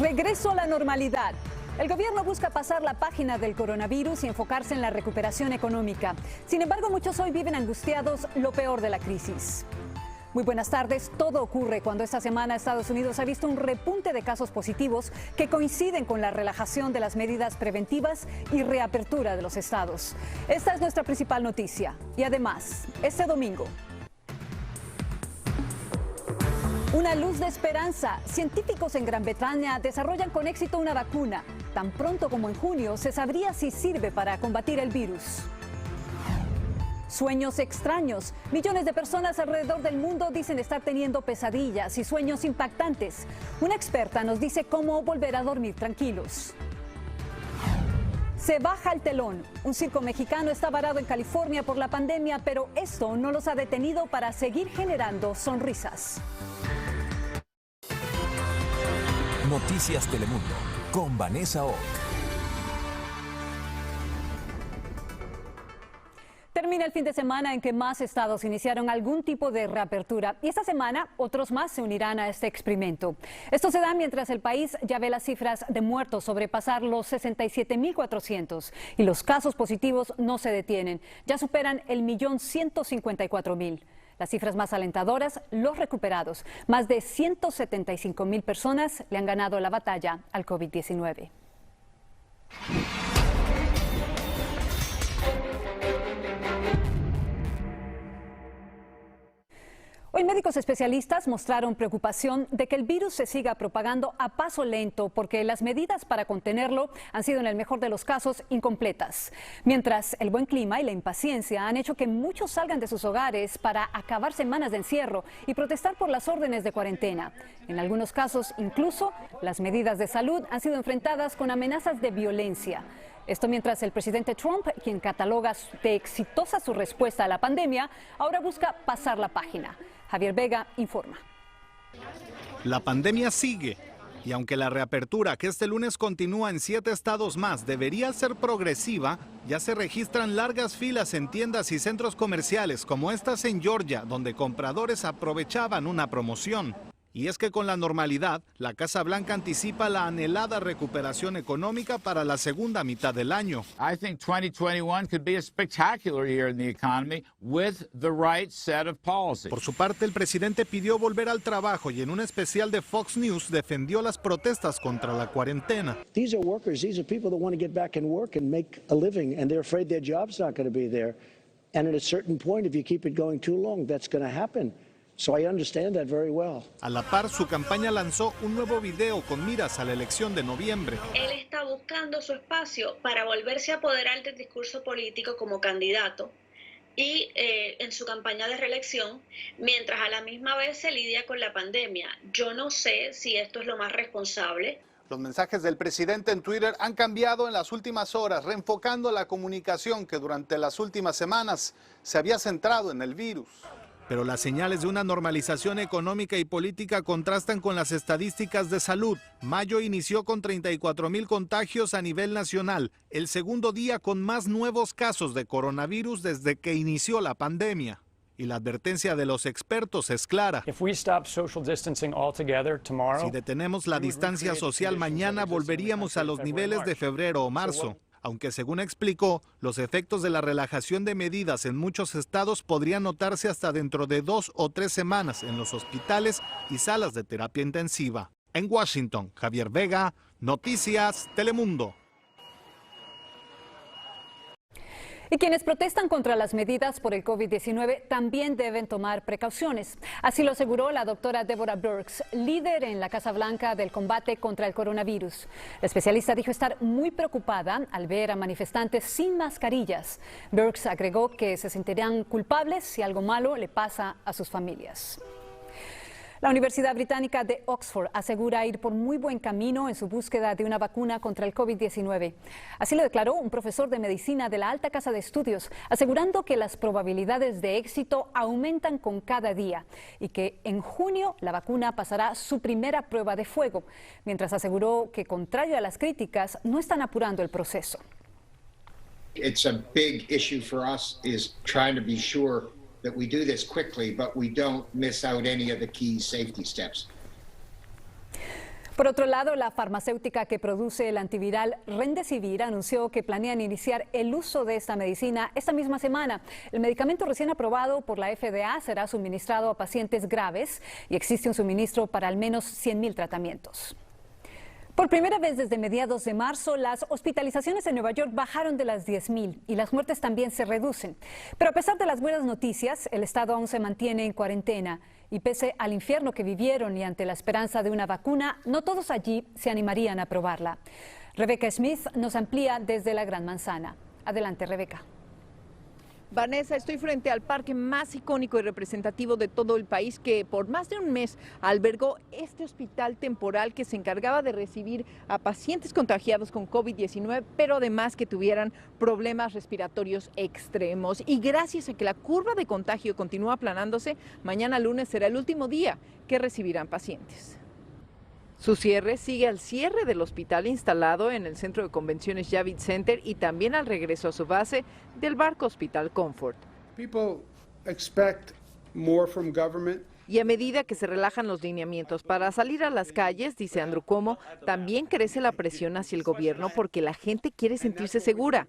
Regreso a la normalidad. El gobierno busca pasar la página del coronavirus y enfocarse en la recuperación económica. Sin embargo, muchos hoy viven angustiados lo peor de la crisis. Muy buenas tardes. Todo ocurre cuando esta semana Estados Unidos ha visto un repunte de casos positivos que coinciden con la relajación de las medidas preventivas y reapertura de los estados. Esta es nuestra principal noticia. Y además, este domingo, una luz de esperanza. Científicos en Gran Bretaña desarrollan con éxito una vacuna. Tan pronto como en junio se sabría si sirve para combatir el virus. Sueños extraños. Millones de personas alrededor del mundo dicen estar teniendo pesadillas y sueños impactantes. Una experta nos dice cómo volver a dormir tranquilos. Se baja el telón. Un circo mexicano está varado en California por la pandemia, pero esto no los ha detenido para seguir generando sonrisas. Noticias Telemundo con Vanessa Ock. Termina el fin de semana en que más estados iniciaron algún tipo de reapertura y esta semana otros más se unirán a este experimento. Esto se da mientras el país ya ve las cifras de muertos sobrepasar los 67.400 y los casos positivos no se detienen, ya superan el 1.154.000. Las cifras más alentadoras, los recuperados. Más de 175.000 personas le han ganado la batalla al COVID-19. Hoy médicos especialistas mostraron preocupación de que el virus se siga propagando a paso lento porque las medidas para contenerlo han sido en el mejor de los casos incompletas. Mientras el buen clima y la impaciencia han hecho que muchos salgan de sus hogares para acabar semanas de encierro y protestar por las órdenes de cuarentena. En algunos casos incluso las medidas de salud han sido enfrentadas con amenazas de violencia. Esto mientras el presidente Trump, quien cataloga de exitosa su respuesta a la pandemia, ahora busca pasar la página. Javier Vega informa. La pandemia sigue y aunque la reapertura que este lunes continúa en 7 estados más debería ser progresiva, ya se registran largas filas en tiendas y centros comerciales como estas en Georgia, donde compradores aprovechaban una promoción. Y es que con la normalidad, la Casa Blanca anticipa la anhelada recuperación económica para la segunda mitad del año. I think 2021 could be a spectacular year in the economy with the right set of policies. Por su parte, el presidente pidió volver al trabajo y en un especial de Fox News defendió las protestas contra la cuarentena. These are workers, these are people that want to get back and work and make a living, and they're afraid their job's not going to be there. And at a certain point, if you keep it going too long, that's going to happen. So I understand that very well. A la par, su campaña lanzó un nuevo video con miras a la elección de noviembre. Él está buscando su espacio para volverse a apoderar del discurso político como candidato y en su campaña de reelección, mientras a la misma vez se lidia con la pandemia. Yo no sé si esto es lo más responsable. Los mensajes del presidente en Twitter han cambiado en las últimas horas, reenfocando la comunicación que durante las últimas semanas se había centrado en el virus. Pero las señales de una normalización económica y política contrastan con las estadísticas de salud. Mayo inició con 34.000 contagios a nivel nacional, el segundo día con más nuevos casos de coronavirus desde que inició la pandemia. Y la advertencia de los expertos es clara. Si detenemos la distancia social mañana, volveríamos a los niveles de febrero o marzo. Aunque según explicó, los efectos de la relajación de medidas en muchos estados podrían notarse hasta dentro de 2 o 3 semanas en los hospitales y salas de terapia intensiva. En Washington, Javier Vega, Noticias Telemundo. Y quienes protestan contra las medidas por el COVID-19 también deben tomar precauciones. Así lo aseguró la doctora Deborah Birx, líder en la Casa Blanca del combate contra el coronavirus. La especialista dijo estar muy preocupada al ver a manifestantes sin mascarillas. Birx agregó que se sentirán culpables si algo malo le pasa a sus familias. La Universidad Británica de Oxford asegura ir por muy buen camino en su búsqueda de una vacuna contra el COVID-19. Así lo declaró un profesor de medicina de la alta casa de estudios, asegurando que las probabilidades de éxito aumentan con cada día y que en junio la vacuna pasará su primera prueba de fuego, mientras aseguró que, contrario a las críticas, no están apurando el proceso. It's a big issue for us is trying to be sure that we do this quickly, but we don't miss out any of the key safety steps. Por otro lado, la farmacéutica que produce el antiviral Remdesivir anunció que planean iniciar el uso de esta medicina esta misma semana. El medicamento recién aprobado por la FDA será suministrado a pacientes graves y existe un suministro para al menos 100.000 tratamientos. Por primera vez desde mediados de marzo, las hospitalizaciones en Nueva York bajaron de las 10.000 y las muertes también se reducen. Pero a pesar de las buenas noticias, el estado aún se mantiene en cuarentena. Y pese al infierno que vivieron y ante la esperanza de una vacuna, no todos allí se animarían a probarla. Rebecca Smith nos amplía desde la Gran Manzana. Adelante, Rebecca. Vanessa, estoy frente al parque más icónico y representativo de todo el país que por más de un mes albergó este hospital temporal que se encargaba de recibir a pacientes contagiados con COVID-19, pero además que tuvieran problemas respiratorios extremos. Y gracias a que la curva de contagio continúa aplanándose, mañana lunes será el último día que recibirán pacientes. Su cierre sigue al cierre del hospital instalado en el Centro de Convenciones Javits Center y también al regreso a su base del barco Hospital Comfort. People expect more from government. Y a medida que se relajan los lineamientos para salir a las calles, dice Andrew Cuomo, también crece la presión hacia el gobierno porque la gente quiere sentirse segura.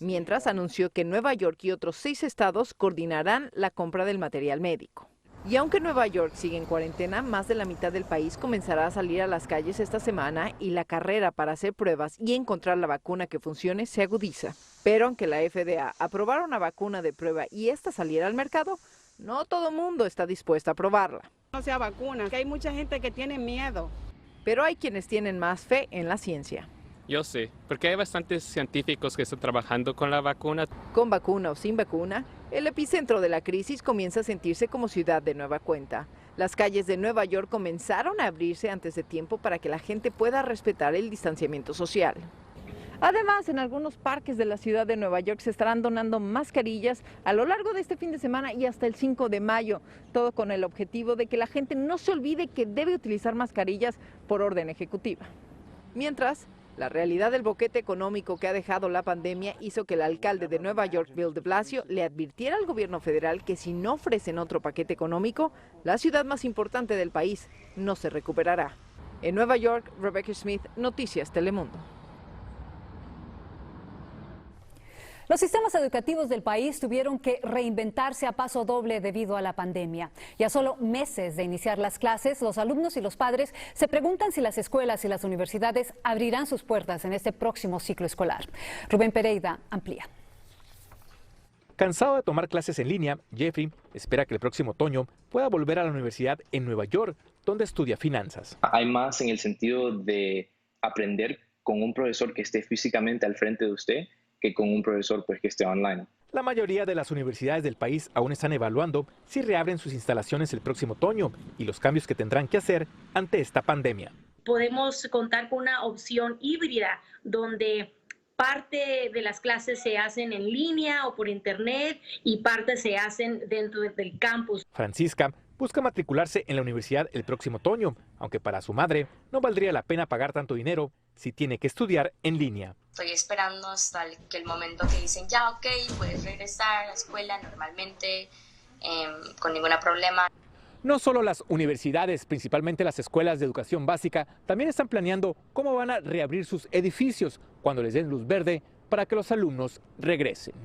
Mientras anunció que Nueva York y otros 6 estados coordinarán la compra del material médico. Y aunque Nueva York sigue en cuarentena, más de la mitad del país comenzará a salir a las calles esta semana y la carrera para hacer pruebas y encontrar la vacuna que funcione se agudiza. Pero aunque la FDA aprobara una vacuna de prueba y esta saliera al mercado, no todo mundo está dispuesto a probarla. No sea vacuna, que hay mucha gente que tiene miedo. Pero hay quienes tienen más fe en la ciencia. Yo sé, porque hay bastantes científicos que están trabajando con la vacuna. Con vacuna o sin vacuna, el epicentro de la crisis comienza a sentirse como ciudad de nueva cuenta. Las calles de Nueva York comenzaron a abrirse antes de tiempo para que la gente pueda respetar el distanciamiento social. Además, en algunos parques de la ciudad de Nueva York se estarán donando mascarillas a lo largo de este fin de semana y hasta el 5 de mayo, todo con el objetivo de que la gente no se olvide que debe utilizar mascarillas por orden ejecutiva. Mientras, la realidad del boquete económico que ha dejado la pandemia hizo que el alcalde de Nueva York, Bill de Blasio, le advirtiera al gobierno federal que si no ofrecen otro paquete económico, la ciudad más importante del país no se recuperará. En Nueva York, Rebecca Smith, Noticias Telemundo. Los sistemas educativos del país tuvieron que reinventarse a paso doble debido a la pandemia. Y a solo meses de iniciar las clases, los alumnos y los padres se preguntan si las escuelas y las universidades abrirán sus puertas en este próximo ciclo escolar. Rubén Pereira amplía. Cansado de tomar clases en línea, Jeffrey espera que el próximo otoño pueda volver a la universidad en Nueva York, donde estudia finanzas. Hay más en el sentido de aprender con un profesor que esté físicamente al frente de usted que con un profesor que esté online. La mayoría de las universidades del país aún están evaluando si reabren sus instalaciones el próximo otoño y los cambios que tendrán que hacer ante esta pandemia. Podemos contar con una opción híbrida donde parte de las clases se hacen en línea o por internet y parte se hacen dentro del campus. Francisca busca matricularse en la universidad el próximo otoño, aunque para su madre no valdría la pena pagar tanto dinero si tiene que estudiar en línea. Estoy esperando hasta el momento que dicen ya, ok, puedes regresar a la escuela normalmente, con ningún problema. No solo las universidades, principalmente las escuelas de educación básica, también están planeando cómo van a reabrir sus edificios cuando les den luz verde para que los alumnos regresen.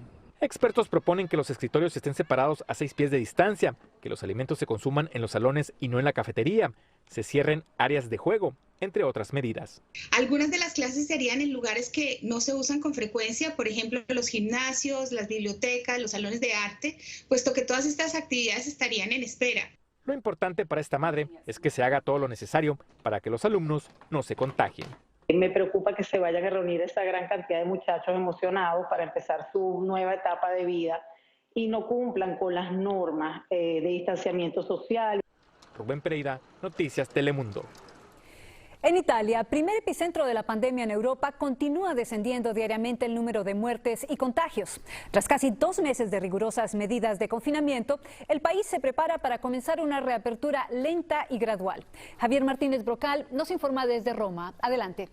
Expertos proponen que los escritorios estén separados a 6 pies de distancia, que los alimentos se consuman en los salones y no en la cafetería, se cierren áreas de juego, entre otras medidas. Algunas de las clases serían en lugares que no se usan con frecuencia, por ejemplo, los gimnasios, las bibliotecas, los salones de arte, puesto que todas estas actividades estarían en espera. Lo importante para esta madre es que se haga todo lo necesario para que los alumnos no se contagien. Me preocupa que se vayan a reunir esa gran cantidad de muchachos emocionados para empezar su nueva etapa de vida y no cumplan con las normas de distanciamiento social. Rubén Pereira, Noticias Telemundo. En Italia, primer epicentro de la pandemia en Europa, continúa descendiendo diariamente el número de muertes y contagios. Tras casi 2 meses de rigurosas medidas de confinamiento, el país se prepara para comenzar una reapertura lenta y gradual. Javier Martínez Brocal nos informa desde Roma. Adelante.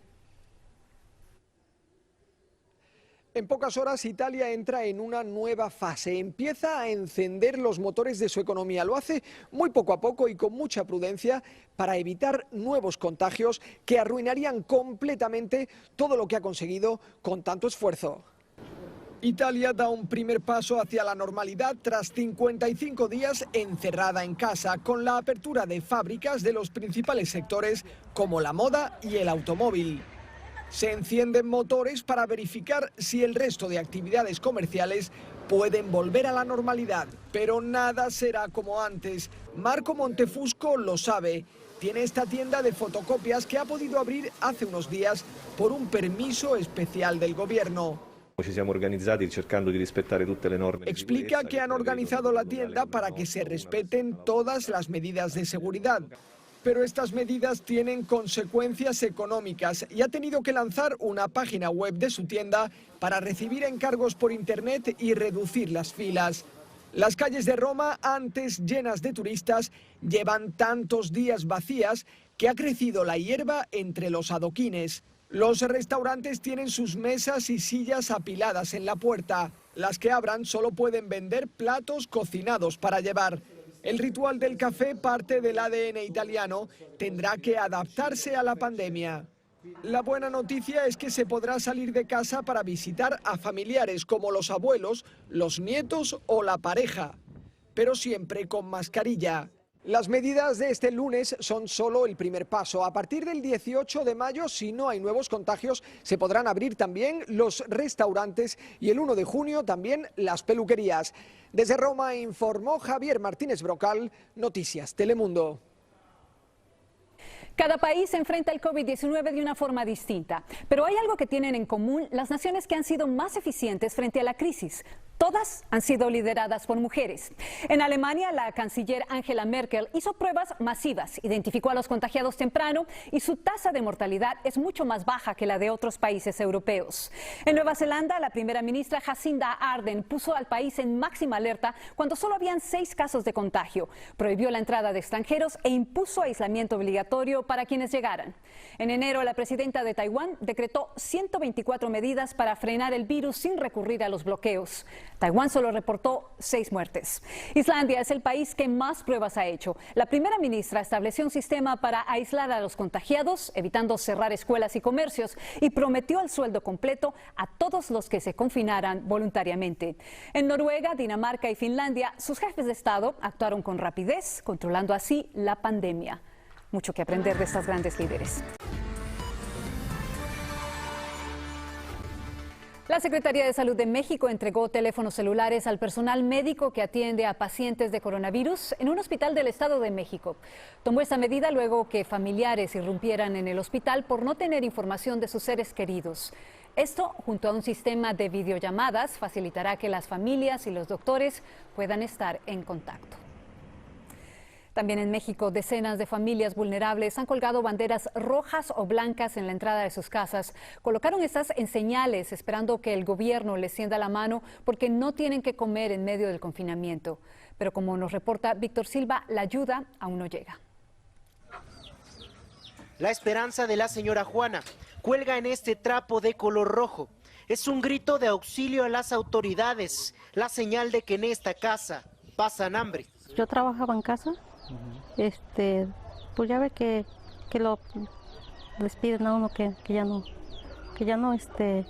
En pocas horas Italia entra en una nueva fase, empieza a encender los motores de su economía, lo hace muy poco a poco y con mucha prudencia para evitar nuevos contagios que arruinarían completamente todo lo que ha conseguido con tanto esfuerzo. Italia da un primer paso hacia la normalidad tras 55 días encerrada en casa, con la apertura de fábricas de los principales sectores como la moda y el automóvil. Se encienden motores para verificar si el resto de actividades comerciales pueden volver a la normalidad, pero nada será como antes. Marco Montefusco lo sabe. Tiene esta tienda de fotocopias que ha podido abrir hace unos días por un permiso especial del gobierno. Explica que han organizado la tienda para que se respeten todas las medidas de seguridad. Pero estas medidas tienen consecuencias económicas y ha tenido que lanzar una página web de su tienda para recibir encargos por internet y reducir las filas. Las calles de Roma, antes llenas de turistas, llevan tantos días vacías que ha crecido la hierba entre los adoquines. Los restaurantes tienen sus mesas y sillas apiladas en la puerta. Las que abran solo pueden vender platos cocinados para llevar. El ritual del café, parte del ADN italiano, tendrá que adaptarse a la pandemia. La buena noticia es que se podrá salir de casa para visitar a familiares como los abuelos, los nietos o la pareja, pero siempre con mascarilla. Las medidas de este lunes son solo el primer paso. A partir del 18 de mayo, si no hay nuevos contagios, se podrán abrir también los restaurantes y el 1 de junio también las peluquerías. Desde Roma informó Javier Martínez Brocal, Noticias Telemundo. Cada país enfrenta el COVID-19 de una forma distinta, pero hay algo que tienen en común las naciones que han sido más eficientes frente a la crisis. Todas han sido lideradas por mujeres. En Alemania, la canciller Angela Merkel hizo pruebas masivas, identificó a los contagiados temprano y su tasa de mortalidad es mucho más baja que la de otros países europeos. En Nueva Zelanda, la primera ministra Jacinda Ardern puso al país en máxima alerta cuando solo habían 6 casos de contagio, prohibió la entrada de extranjeros e impuso aislamiento obligatorio para quienes llegaran. En enero, la presidenta de Taiwán decretó 124 medidas para frenar el virus sin recurrir a los bloqueos. Taiwán solo reportó 6 muertes. Islandia es el país que más pruebas ha hecho. La primera ministra estableció un sistema para aislar a los contagiados, evitando cerrar escuelas y comercios, y prometió el sueldo completo a todos los que se confinaran voluntariamente. En Noruega, Dinamarca y Finlandia, sus jefes de Estado actuaron con rapidez, controlando así la pandemia. Mucho que aprender de estas grandes líderes. La Secretaría de Salud de México entregó teléfonos celulares al personal médico que atiende a pacientes de coronavirus en un hospital del Estado de México. Tomó esta medida luego que familiares irrumpieran en el hospital por no tener información de sus seres queridos. Esto, junto a un sistema de videollamadas, facilitará que las familias y los doctores puedan estar en contacto. También en México, decenas de familias vulnerables han colgado banderas rojas o blancas en la entrada de sus casas. Colocaron estas en señales, esperando que el gobierno les tienda la mano porque no tienen que comer en medio del confinamiento. Pero como nos reporta Víctor Silva, la ayuda aún no llega. La esperanza de la señora Juana cuelga en este trapo de color rojo. Es un grito de auxilio a las autoridades, la señal de que en esta casa pasan hambre. Yo trabajaba en casa. Pues ya ve que les piden a uno que ya no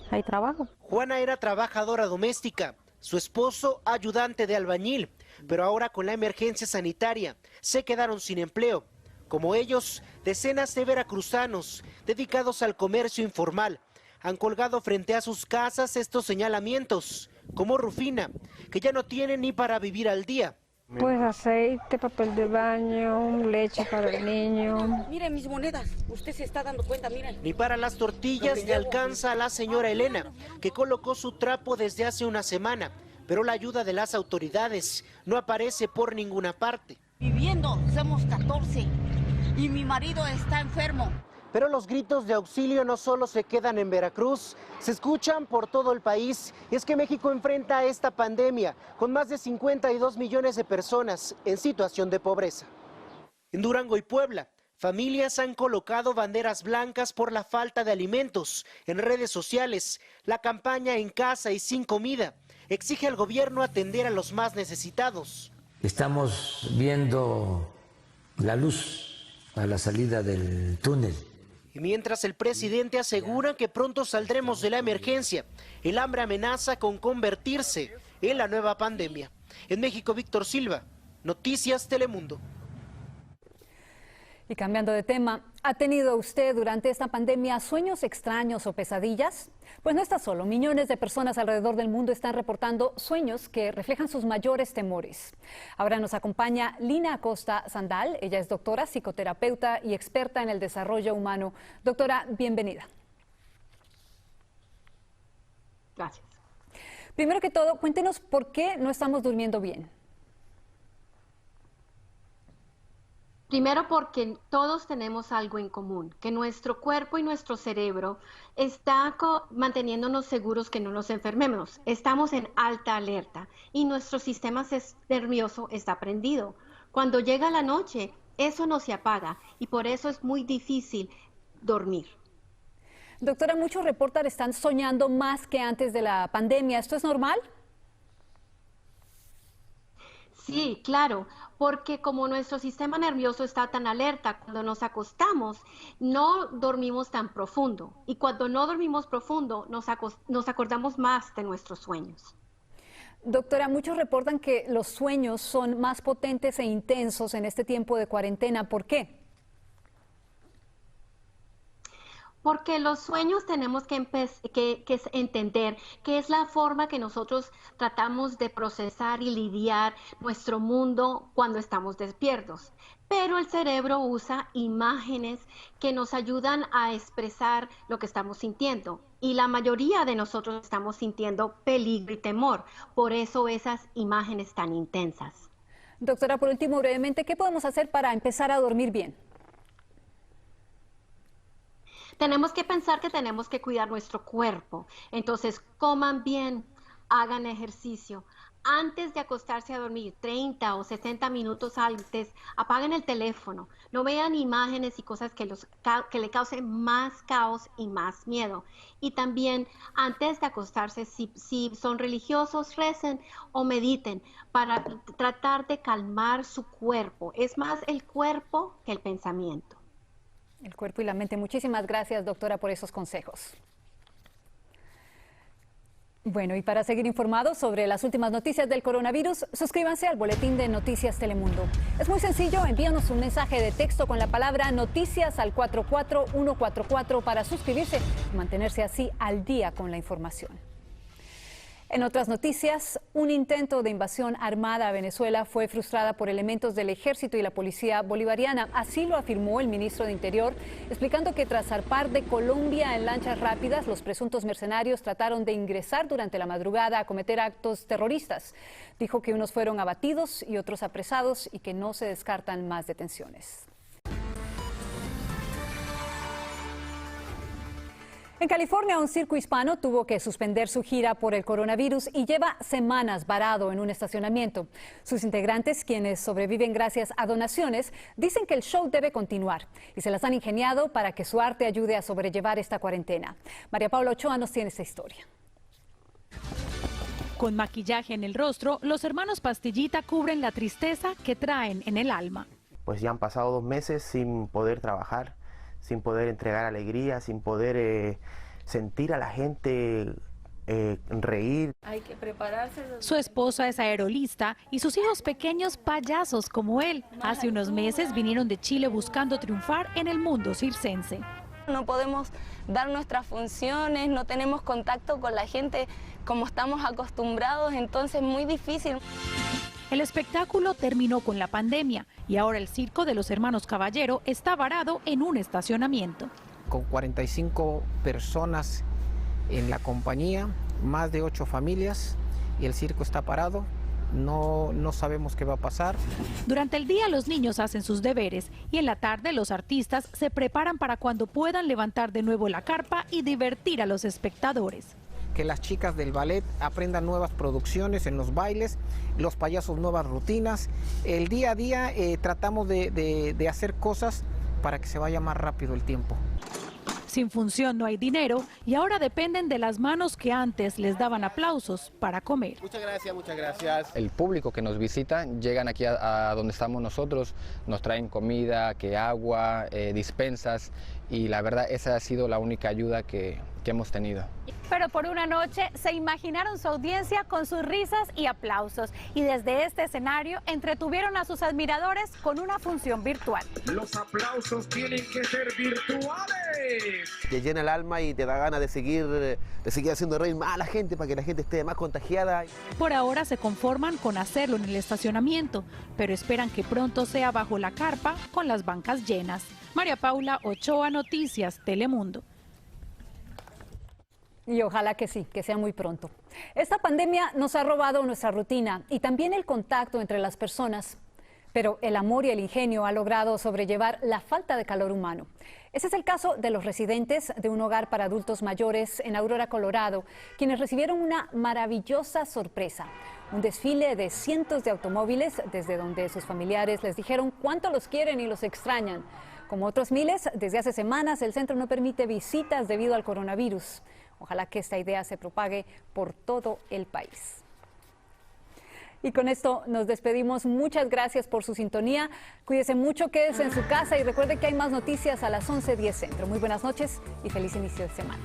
hay trabajo. Juana era trabajadora doméstica, su esposo ayudante de albañil, pero ahora con la emergencia sanitaria se quedaron sin empleo. Como ellos, decenas de veracruzanos dedicados al comercio informal han colgado frente a sus casas estos señalamientos, como Rufina, que ya no tiene ni para vivir al día. Pues aceite, papel de baño, leche para el niño. Miren mis monedas, usted se está dando cuenta, miren. Ni para las tortillas le alcanza a la señora Elena, que colocó su trapo desde hace una semana, pero la ayuda de las autoridades no aparece por ninguna parte. Viviendo, somos 14 y mi marido está enfermo. Pero los gritos de auxilio no solo se quedan en Veracruz, se escuchan por todo el país. Y es que México enfrenta esta pandemia con más de 52 millones de personas en situación de pobreza. En Durango y Puebla, Familias han colocado banderas blancas por la falta de alimentos. En redes sociales, la campaña En Casa y Sin Comida exige al gobierno atender a los más necesitados. Estamos viendo la luz a la salida del túnel. Y mientras el presidente asegura que pronto saldremos de la emergencia, el hambre amenaza con convertirse en la nueva pandemia. En México, Víctor Silva, Noticias Telemundo. Y cambiando de tema, ¿ha tenido usted durante esta pandemia sueños extraños o pesadillas? Pues no está solo. Millones de personas alrededor del mundo están reportando sueños que reflejan sus mayores temores. Ahora nos acompaña Lina Acosta Sandal. Ella es doctora, psicoterapeuta y experta en el desarrollo humano. Doctora, bienvenida. Gracias. Primero que todo, cuéntenos por qué no estamos durmiendo bien. Primero porque todos tenemos algo en común, que nuestro cuerpo y nuestro cerebro está manteniéndonos seguros que no nos enfermemos. Estamos en alta alerta y nuestro sistema nervioso está prendido. Cuando llega la noche, eso no se apaga y por eso es muy difícil dormir. Doctora, muchos reportan están soñando más que antes de la pandemia. ¿Esto es normal? Sí, claro, porque como nuestro sistema nervioso está tan alerta, cuando nos acostamos no dormimos tan profundo y cuando no dormimos profundo nos acordamos más de nuestros sueños. Doctora, muchos reportan que los sueños son más potentes e intensos en este tiempo de cuarentena. ¿Por qué? Porque los sueños tenemos que entender que es la forma que nosotros tratamos de procesar y lidiar nuestro mundo cuando estamos despiertos. Pero el cerebro usa imágenes que nos ayudan a expresar lo que estamos sintiendo. Y la mayoría de nosotros estamos sintiendo peligro y temor. Por eso esas imágenes tan intensas. Doctora, por último, brevemente, ¿qué podemos hacer para empezar a dormir bien? Tenemos que pensar que tenemos que cuidar nuestro cuerpo. Entonces, coman bien, hagan ejercicio. Antes de acostarse a dormir, 30 o 60 minutos antes, apaguen el teléfono. No vean imágenes y cosas que le causen más caos y más miedo. Y también, antes de acostarse, si son religiosos, recen o mediten para tratar de calmar su cuerpo. Es más el cuerpo que el pensamiento. El cuerpo y la mente. Muchísimas gracias, doctora, por esos consejos. Bueno, y para seguir informados sobre las últimas noticias del coronavirus, suscríbanse al boletín de Noticias Telemundo. Es muy sencillo, envíanos un mensaje de texto con la palabra noticias al 44144 para suscribirse y mantenerse así al día con la información. En otras noticias, un intento de invasión armada a Venezuela fue frustrada por elementos del ejército y la policía bolivariana. Así lo afirmó el ministro de Interior, explicando que tras zarpar de Colombia en lanchas rápidas, los presuntos mercenarios trataron de ingresar durante la madrugada a cometer actos terroristas. Dijo que unos fueron abatidos y otros apresados y que no se descartan más detenciones. En California, un circo hispano tuvo que suspender su gira por el coronavirus y lleva semanas varado en un estacionamiento. Sus integrantes, quienes sobreviven gracias a donaciones, dicen que el show debe continuar y se las han ingeniado para que su arte ayude a sobrellevar esta cuarentena. María Paula Ochoa nos tiene esta historia. Con maquillaje en el rostro, los hermanos Pastillita cubren la tristeza que traen en el alma. Pues ya han pasado 2 meses sin poder trabajar, sin poder entregar alegría, sin poder sentir a la gente reír. Hay que prepararse. Su esposa es aerolista y sus hijos pequeños payasos como él. Hace unos meses vinieron de Chile buscando triunfar en el mundo circense. No podemos dar nuestras funciones, no tenemos contacto con la gente como estamos acostumbrados, entonces es muy difícil. El espectáculo terminó con la pandemia y ahora el circo de los hermanos Caballero está varado en un estacionamiento. Con 45 personas en la compañía, más de 8 familias y el circo está parado. No sabemos qué va a pasar. Durante el día los niños hacen sus deberes y en la tarde los artistas se preparan para cuando puedan levantar de nuevo la carpa y divertir a los espectadores. Que las chicas del ballet aprendan nuevas producciones en los bailes, los payasos nuevas rutinas. El día a día tratamos de hacer cosas para que se vaya más rápido el tiempo. Sin función no hay dinero y ahora dependen de las manos que antes les daban aplausos para comer. Muchas gracias, muchas gracias. El público que nos visita llegan aquí a donde estamos nosotros, nos traen comida, agua, despensas y la verdad esa ha sido la única ayuda que hemos tenido. Pero por una noche se imaginaron su audiencia con sus risas y aplausos y desde este escenario entretuvieron a sus admiradores con una función virtual. Los aplausos tienen que ser virtuales. Te llena el alma y te da ganas de seguir haciendo reír más a la gente para que la gente esté más contagiada. Por ahora se conforman con hacerlo en el estacionamiento, pero esperan que pronto sea bajo la carpa con las bancas llenas. María Paula Ochoa, Noticias, Telemundo. Y ojalá que sí, que sea muy pronto. Esta pandemia nos ha robado nuestra rutina y también el contacto entre las personas. Pero el amor y el ingenio ha logrado sobrellevar la falta de calor humano. Ese es el caso de los residentes de un hogar para adultos mayores en Aurora, Colorado, quienes recibieron una maravillosa sorpresa. Un desfile de cientos de automóviles desde donde sus familiares les dijeron cuánto los quieren y los extrañan. Como otros miles, desde hace semanas el centro no permite visitas debido al coronavirus. Ojalá que esta idea se propague por todo el país. Y con esto nos despedimos. Muchas gracias por su sintonía. Cuídese mucho, quédese en su casa y recuerde que hay más noticias a las 11:10 Centro. Muy buenas noches y feliz inicio de semana.